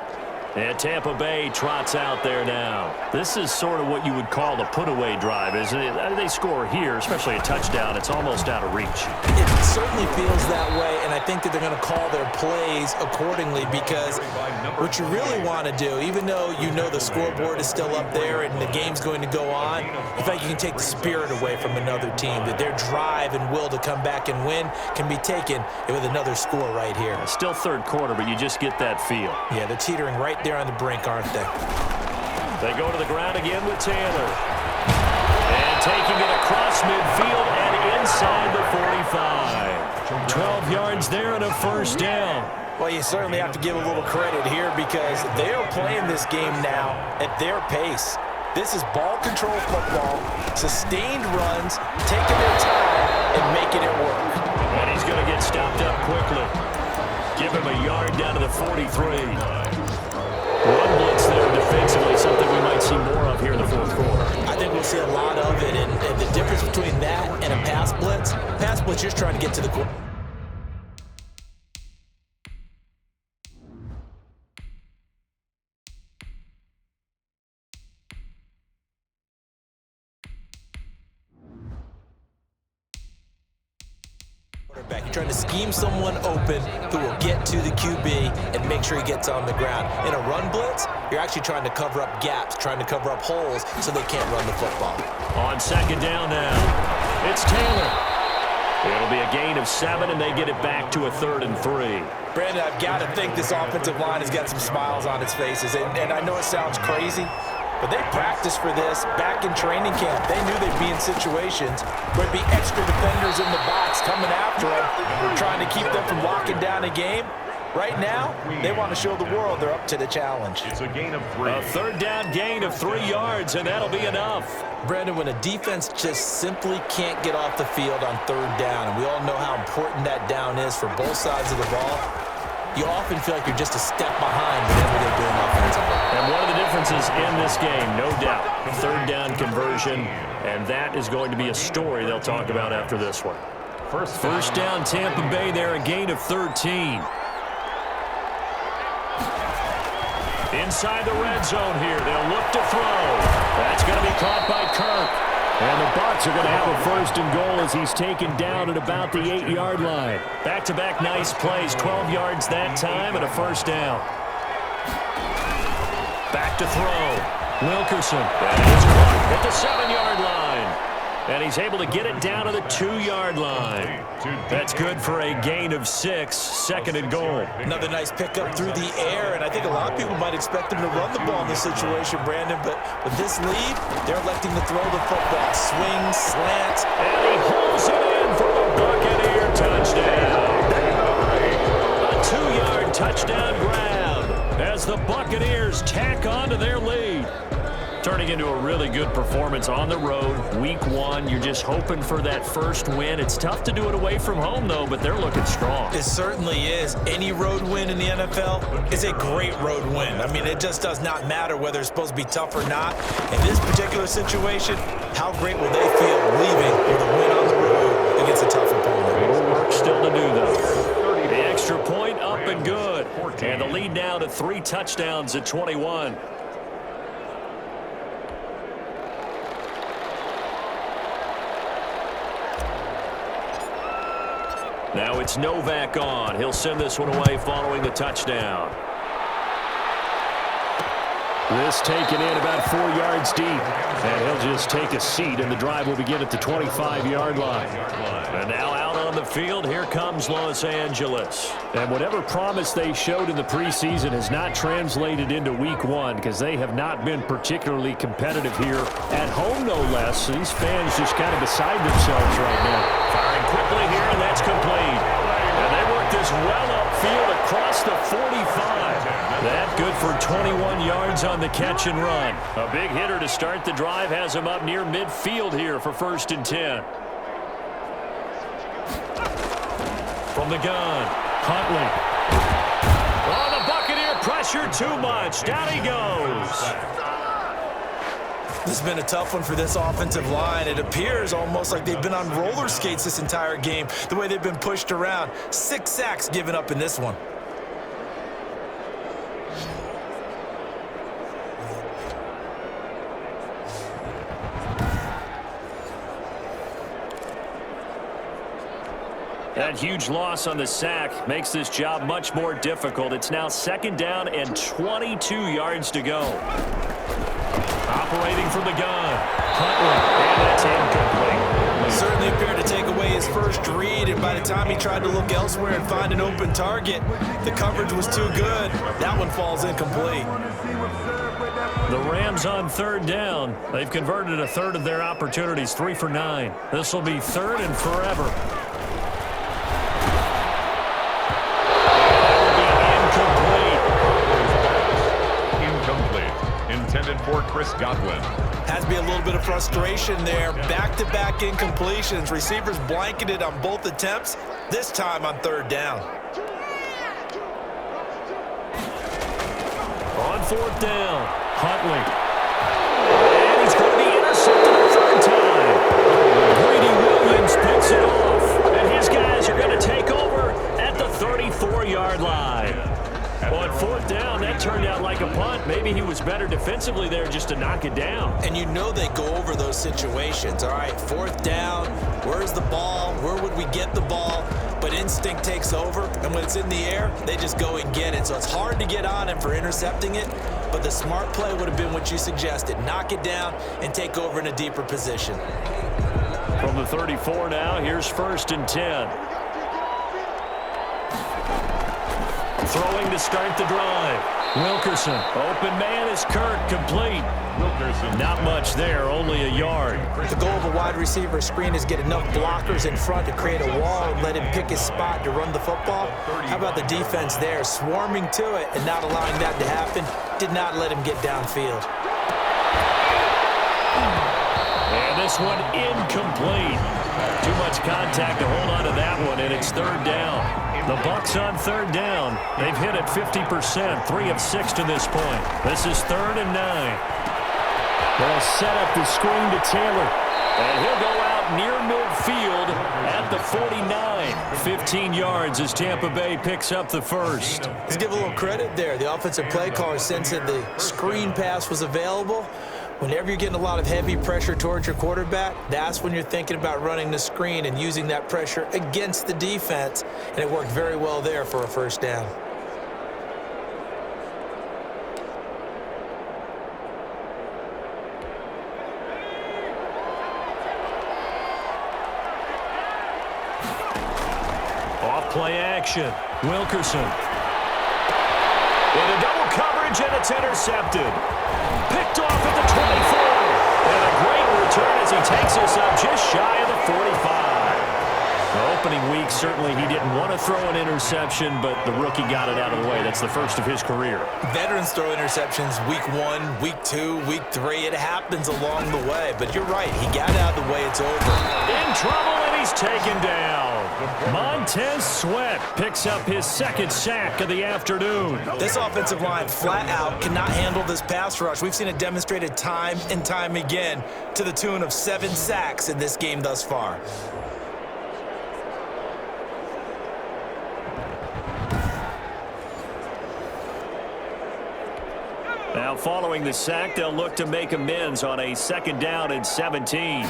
And Tampa Bay trots out there now. This is sort of what you would call the put-away drive, isn't it? They score here, especially a touchdown. It's almost out of reach. It certainly feels that way, and I think that they're going to call their plays accordingly because what you really want to do, even though you know the scoreboard is still up there and the game's going to go on, in fact, you can take the spirit away from another team, that their drive and will to come back and win can be taken with another score right here. Still 3rd quarter, but you just get that feel. Yeah, they're teetering right there on the brink, aren't they? They go to the ground again with Taylor. And taking it across midfield and inside the 45. 12 yards there and a 1st down. Well, you certainly have to give a little credit here because they are playing this game now at their pace. This is ball control football, sustained runs, taking their time and making it work. And he's going to get stopped up quickly. Give him a yard down to the 43. Run blitz there defensively, something we might see more of here in the 4th quarter. I think we'll see a lot of it, and the difference between that and a pass blitz, just trying to get to the quarterback. You're trying to scheme someone open who will get to the QB and make sure he gets on the ground. In a run blitz, you're actually trying to cover up gaps, trying to cover up holes so they can't run the football. On 2nd down now, it's Taylor. It'll be a gain of 7, and they get it back to a 3rd and 3. Brandon, I've got to think this offensive line has got some smiles on its faces, and I know it sounds crazy, but they practiced for this back in training camp. They knew they'd be in situations where there'd be extra defenders in the box coming after them, trying to keep them from locking down a game. Right now, they want to show the world they're up to the challenge. It's a gain of 3. A 3rd down gain of 3 yards, and that'll be enough. Brandon, when a defense just simply can't get off the field on 3rd down, and we all know how important that down is for both sides of the ball, you often feel like you're just a step behind whatever they're doing offensively. And one of the differences in this game, no doubt, 3rd down conversion, and that is going to be a story they'll talk about after this one. First down, Tampa Bay there, a gain of 13. Inside the red zone here, they'll look to throw. That's going to be caught by Kirk. And the Bucs are going to have a 1st and goal as he's taken down at about the 8-yard line. Back-to-back nice plays, 12 yards that time and a 1st down. Back to throw. Wilkerson. And it's caught at the 7-yard line. And he's able to get it down to the 2-yard line. That's good for a gain of 6, 2nd and goal. Another nice pickup through the air, and I think a lot of people might expect him to run the ball in this situation, Brandon, but with this lead, they're electing to throw the football. Swings, slants. And he holds it in for a Buccaneer touchdown. A 2-yard touchdown grab as the Buccaneers tack on to their lead. Turning into a really good performance on the road. Week 1, you're just hoping for that first win. It's tough to do it away from home, though, but they're looking strong. It certainly is. Any road win in the NFL is a great road win. I mean, it just does not matter whether it's supposed to be tough or not. In this particular situation, how great will they feel leaving with a win on the road against a tough opponent? More work still to do, though. The extra point up and good. And the lead now to 3 touchdowns at 21. Now it's Novak on. He'll send this one away following the touchdown. This taken in about 4 yards deep. And he'll just take a seat, and the drive will begin at the 25-yard line. And now out on the field, here comes Los Angeles. And whatever promise they showed in the preseason has not translated into week one, because they have not been particularly competitive here at home, no less. These fans just kind of beside themselves right now. Firing quickly here, and that's complete. And they work this well upfield across the 45. That good for 21 yards on the catch and run. A big hitter to start the drive has him up near midfield here for 1st and 10. From the gun, Huntley. Oh, the Buccaneer pressure too much. Down he goes. This has been a tough one for this offensive line. It appears almost like they've been on roller skates this entire game, the way they've been pushed around. 6 sacks given up in this one. That huge loss on the sack makes this job much more difficult. It's now 2nd down and 22 yards to go. Operating from the gun, Huntley, and that's incomplete. Certainly appeared to take away his first read, and by the time he tried to look elsewhere and find an open target, the coverage was too good. That one falls incomplete. The Rams on 3rd down. They've converted a third of their opportunities, 3 for 9. This will be 3rd and forever. Intended for Chris Godwin. Has to be a little bit of frustration there. Back-to-back incompletions. Receivers blanketed on both attempts, this time on 3rd down. On 4th down, Huntley. And he's going to be intercepted a 3rd time. Greedy Williams picks it off. And his guys are going to take over at the 34-yard line. On 4th down, that turned out like a punt. Maybe he was better defensively there just to knock it down. And you know they go over those situations. All right, 4th down, where's the ball? Where would we get the ball? But instinct takes over, and when it's in the air, they just go and get it. So it's hard to get on him for intercepting it, but the smart play would have been what you suggested. Knock it down and take over in a deeper position. From the 34 now, here's 1st and 10. Throwing to start the drive. Wilkerson. Open man is Kirk. Complete. Wilkerson. Not much there, only a yard. The goal of a wide receiver screen is get enough blockers in front to create a wall and let him pick his spot to run the football. How about the defense there, swarming to it and not allowing that to happen? Did not let him get downfield. And this one incomplete. Too much contact to hold on to that one, and it's 3rd down. The Bucs on 3rd down. They've hit it 50%, 3 of 6 to this point. This is 3rd and 9. They'll set up the screen to Taylor. And he'll go out near midfield at the 49. 15 yards as Tampa Bay picks up the first. Let's give a little credit there. The offensive play caller sensed that the screen pass was available. Whenever you're getting a lot of heavy pressure towards your quarterback, that's when you're thinking about running the screen and using that pressure against the defense. And it worked very well there for a 1st down. Off play action. Wilkerson. With a double coverage, and it's intercepted. Picked off at the 24. And a great return as he takes us up just shy of the 45. The opening week, certainly he didn't want to throw an interception, but the rookie got it out of the way. That's the first of his career. Veterans throw interceptions week 1, week 2, week 3. It happens along the way. But you're right. He got it out of the way. It's over. In trouble, and he's taken down. Montez Sweat picks up his 2nd sack of the afternoon. This offensive line flat out cannot handle this pass rush. We've seen it demonstrated time and time again to the tune of 7 sacks in this game thus far. Now following the sack, they'll look to make amends on a 2nd down and 17.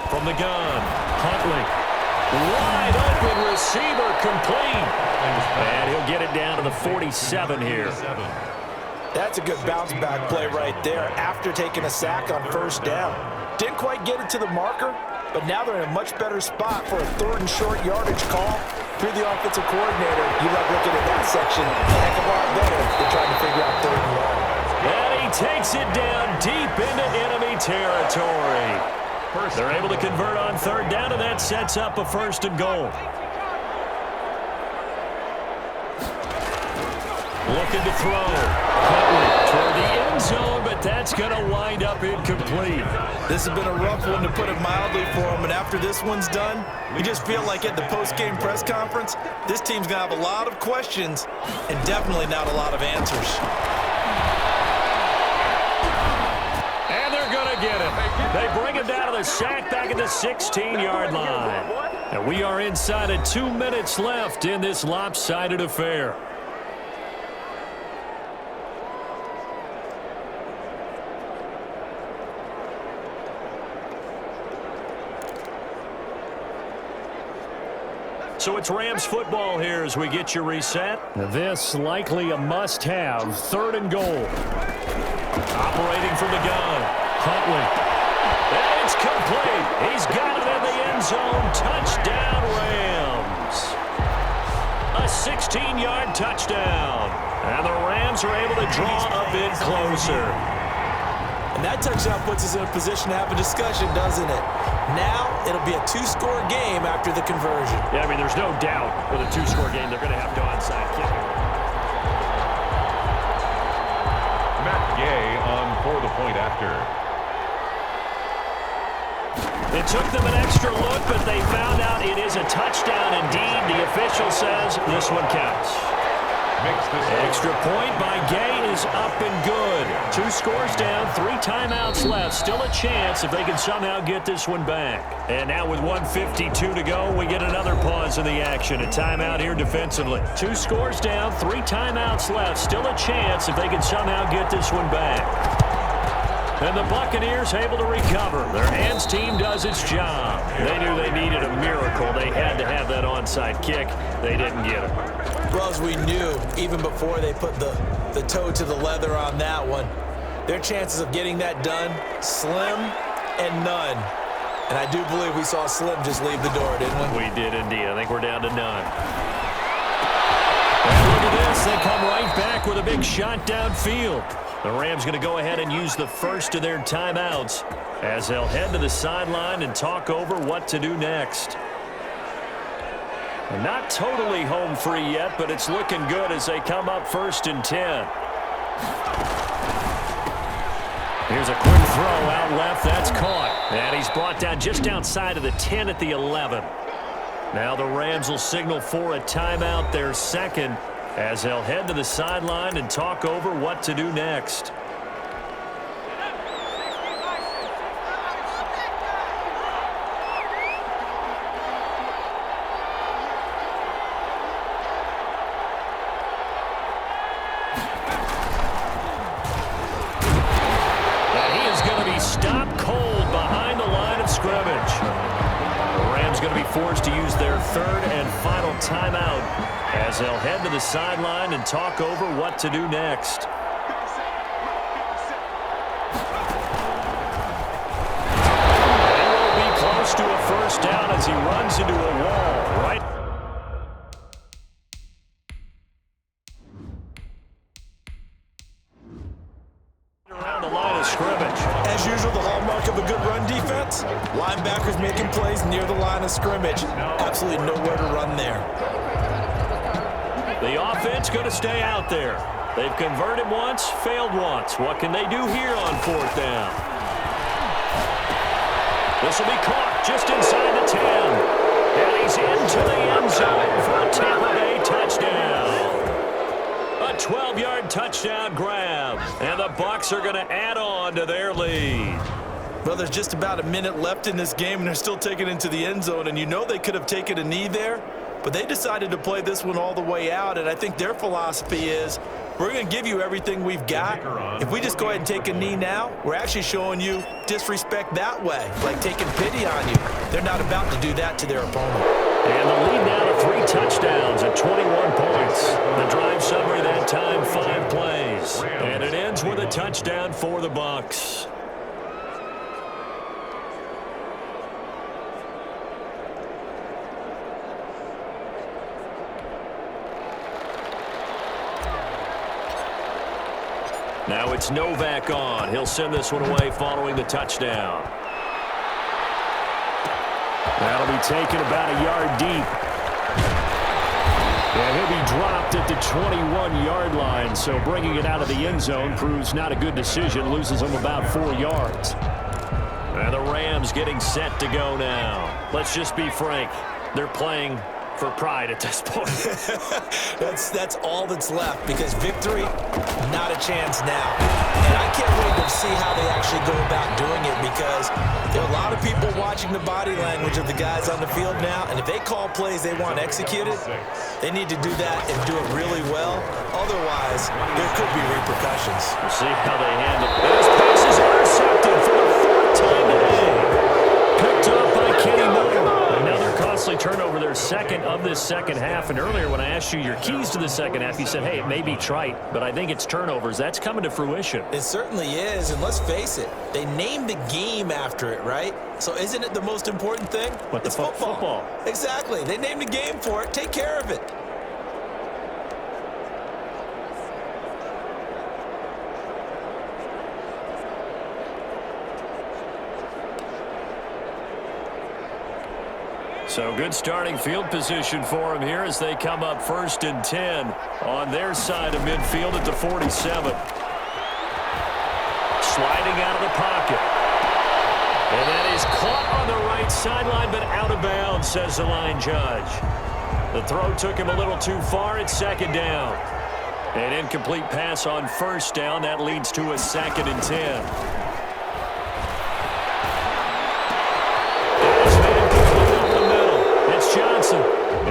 From the gun, Huntley. Wide open receiver, complete. And he'll get it down to the 47 here. That's a good bounce-back play right there after taking a sack on first down. Didn't quite get it to the marker, but now they're in a much better spot for a 3rd and short yardage call. If you're the offensive coordinator, you love looking at that section a heck of a lot better than trying to figure out 3rd and long. And he takes it down deep into enemy territory. They're able to convert on 3rd down, and that sets up a 1st and goal. Looking to throw. Huntley toward the end zone, but that's going to wind up incomplete. This has been a rough one, to put it mildly, for him, and after this one's done, you just feel like at the post-game press conference, this team's going to have a lot of questions and definitely not a lot of answers. And they're going to get him. They bring him down to the sack back at the 16-yard line. And we are inside of 2 minutes left in this lopsided affair. So it's Rams football here as we get you reset. This likely a must-have, 3rd and goal. Operating from the gun, Huntley. And it's complete. He's got it in the end zone. Touchdown, Rams. A 16-yard touchdown. And the Rams are able to draw a bit closer. And that touchdown puts us in a position to have a discussion, doesn't it? Now, it'll be a 2-score game after the conversion. Yeah, I mean, there's no doubt with a 2-score game, they're going to have to onside kick it. Matt Gay on for the point after. It took them an extra look, but they found out it is a touchdown indeed. The official says this one counts. Extra point by Gay is up and good. 2 scores down, 3 timeouts left. Still a chance if they can somehow get this one back. And now with 1:52 to go, we get another pause in the action. A timeout here defensively. 2 scores down, 3 timeouts left. Still a chance if they can somehow get this one back. And the Buccaneers able to recover. Their hands team does its job. They knew they needed a miracle. They had to have that onside kick. They didn't get it. Well, as we knew, even before they put the toe to the leather on that one, their chances of getting that done, slim and none. And I do believe we saw Slim just leave the door, didn't we? We did indeed. I think we're down to none. And look at this. They come right back with a big shot downfield. The Rams going to go ahead and use the first of their timeouts as they'll head to the sideline and talk over what to do next. Not totally home free yet, but it's looking good as they come up 1st and 10. Here's a quick throw out left. That's caught. And he's brought down just outside of the 10 at the 11. Now the Rams will signal for a timeout, their second, as they'll head to the sideline and talk over what to do next. And he is going to be stopped cold behind the line of scrimmage. The Rams going to be forced to use their 3rd and final timeout as they'll head to the sideline and talk over what to do next. And will be close to a 1st down as he runs into a wall right around the line of scrimmage. As usual, the hallmark of a good run defense, linebackers making plays near the line of scrimmage. Absolutely nowhere to run there. The offense going to stay out there. They've converted once, failed once. What can they do here on 4th down? This will be caught just inside the 10. And he's into the end zone for a Tampa Bay touchdown. A 12-yard touchdown grab. And the Bucs are going to add on to their lead. Well, there's just about a minute left in this game, and they're still taking it into the end zone. And you know they could have taken a knee there, but they decided to play this one all the way out, and I think their philosophy is, we're going to give you everything we've got. If we just go ahead and take a knee now, we're actually showing you disrespect that way, like taking pity on you. They're not about to do that to their opponent. And the lead now to 3 touchdowns at 21 points. The drive summary that time, 5 plays. And it ends with a touchdown for the Bucs. Now it's Novak on. He'll send this one away following the touchdown. That'll be taken about a yard deep. And he'll be dropped at the 21-yard line, so bringing it out of the end zone proves not a good decision, loses him about 4 yards. And the Rams getting set to go now. Let's just be frank. They're playing for pride at this point. That's all that's left, because victory, not a chance now. And I can't wait to see how they actually go about doing it, because there are a lot of people watching the body language of the guys on the field now, and if they call plays they want executed, they need to do that and do it really well. Otherwise, there could be repercussions. We'll see how they handle it. This pass is intercepted for the 4th time today. Picked up by Kenny Moore. Another costly turnover, their second of this second half. And earlier when I asked you your keys to the second half, you said, hey, it may be trite, but I think it's turnovers. That's coming to fruition. It certainly is, and let's face it, they named the game after it, right? So isn't it the most important thing? But it's football. Exactly. They named the game for it. Take care of it. So good starting field position for them here as they come up 1st and 10 on their side of midfield at the 47. Sliding out of the pocket. And that is caught on the right sideline, but out of bounds, says the line judge. The throw took him a little too far at 2nd down. An incomplete pass on 1st down. That leads to a 2nd and 10. Johnson,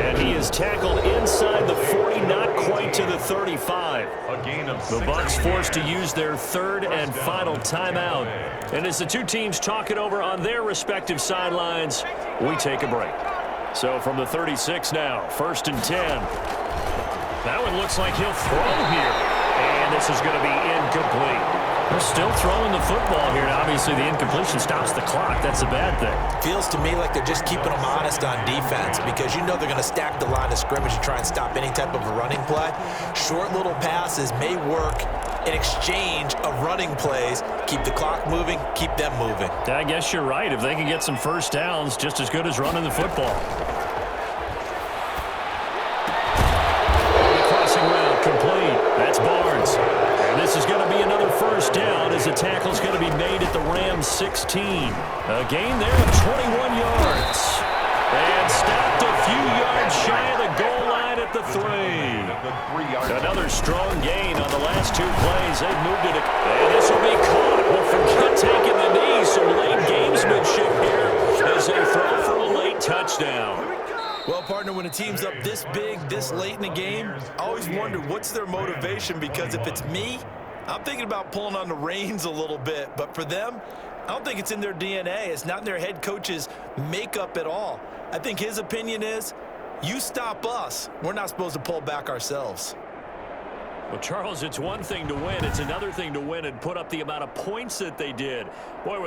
and he is tackled inside the 40, not quite to the 35. The Bucs forced to use their 3rd and final timeout. And as the two teams talk it over on their respective sidelines, we take a break. So from the 36 now, 1st and 10. That one looks like he'll throw here. And this is going to be incomplete. They're still throwing the football here, and obviously the incompletion stops the clock. That's a bad thing. Feels to me like they're just keeping them honest on defense, because you know they're going to stack the line of scrimmage and try and stop any type of a running play. Short little passes may work in exchange of running plays. Keep the clock moving, keep them moving. I guess you're right. If they can get some 1st downs, just as good as running the football. The crossing route complete. That's Barnes. And this is going to be another 1st down as the tackle's going to be made at the Rams 16. A gain there of 21 yards. And stopped a few yards shy of the goal line at the 3. Another strong gain on the last 2 plays. They've moved it. And this will be caught. Well, forget taking the knee. Some late gamesmanship here as they throw for a late touchdown. Well, partner, when a team's up this big, this late in the game, I always wonder what's their motivation, because if it's me, I'm thinking about pulling on the reins a little bit. But for them, I don't think it's in their DNA. It's not in their head coach's makeup at all. I think his opinion is, you stop us, we're not supposed to pull back ourselves. Well, Charles, it's one thing to win. It's another thing to win and put up the amount of points that they did. Boy, were they